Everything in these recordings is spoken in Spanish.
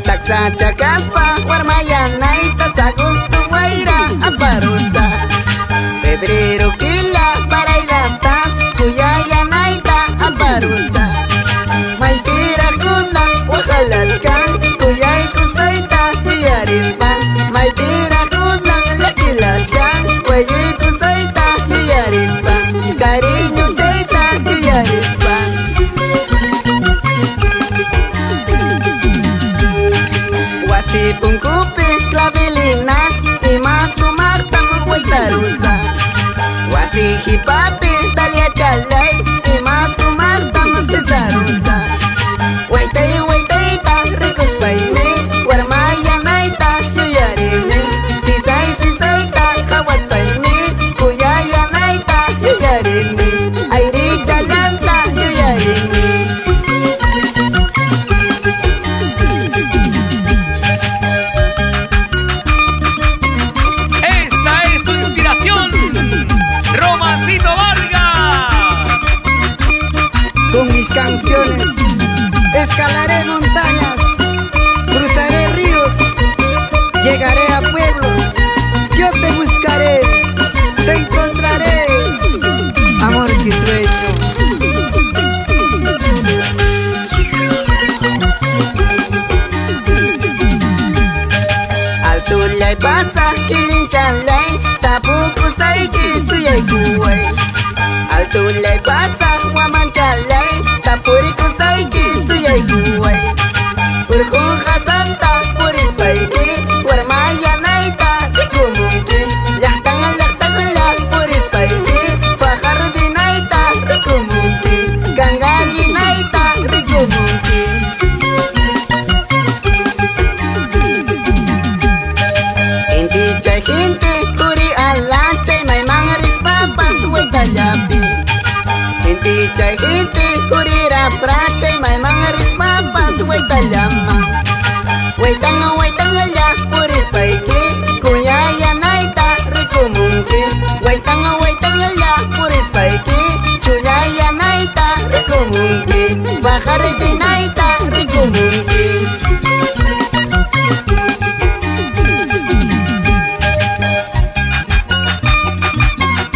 Taksa chakaspa warmayanaita sagusto guaira aparusa. Febrero kila parailastas kuyayanaita aparusa. Maitira kuna wajalachkan kuyay kusaita yuyarispan. Maitira kuna lakilachkan kuyay kusaita yuyarispan. Cariño chaita yuyarispan. Pungkupi clavilinas y más sumartan huaytarusa. Wasi hipapi dalia chalay y más sumartan cesarusa. Huaytay huaytayta ricos paime warmaya naita yuyarini. Sisayta jawas paime kuyaya naita yuyarini. Ayri chalanta yuyarini. Con mis canciones escalaré montañas, cruzaré ríos, llegaré a pueblos. Yo te buscaré, te encontraré, amor que sueño. Altulay pasa kilinchalay, tapuku saiki suyay kuway. Altulay pasa wamanchalay, tapuriku saiki suyay kuway. Urkun hasanta puris paiki, warmaya naita rikumunki. Llaqtan la puris paiki, fajar di naita rikumunki. Gangali naita rikumunki. Inti chay gente kuri alachay may mga rispapas way talyapi. Inti chay gente kurira prachay may mga rispapas way talyama. Way tanga ya puris paiki, kuyaya naita rikumunki. Way tanga ya puris paiki, chuyaya naita rikumunki. Bajar di naita rikumunki.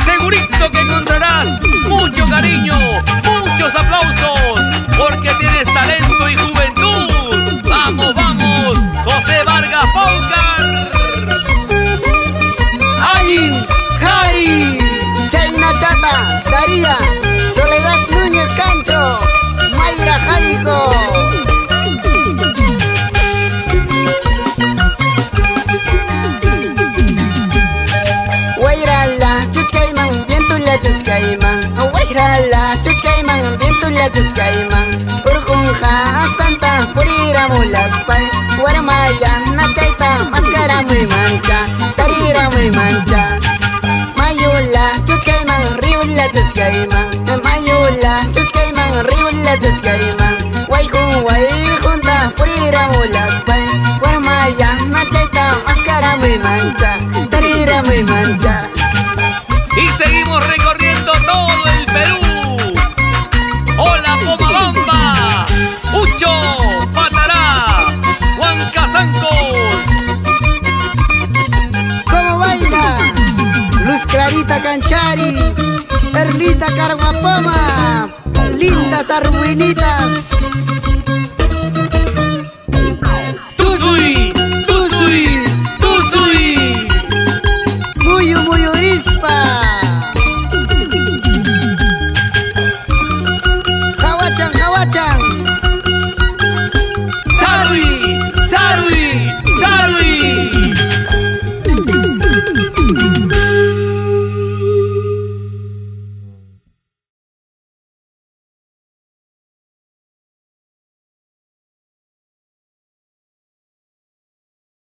Segurito que encontrarás mucho cariño, muchos aplausos, porque tienes talento y juventud. ¡Vamos, vamos! José Vargas Pócar. Ayin, Jari, Chayna Chata, Daría, Soledad Núñez Cancho, Mayra Jalico. Wairala, chuchkaiman, vientulla chuchkaiman. Wairala, chuchkaiman, vientulla chuchkaiman. Urjunja, santa, purira mulaspay. Warmaya, nachaita, mascara muy mancha, tarira muy mancha. Mayula, chuchkaiman, riulla chuchkaiman. Mayula, chuchkaiman, riulla chuchkaiman. Waijunta, purira mulaspay. Warmaya, nachaita, mascara muy mancha, tarira muy mancha. Y seguimos recorriendo todo el Perú. Hola Pomabamba, Ucho, Patará, Huancazancos. ¿Cómo baila? Luz Clarita Canchari, Perlita Carguapoma, lindas arbuinitas.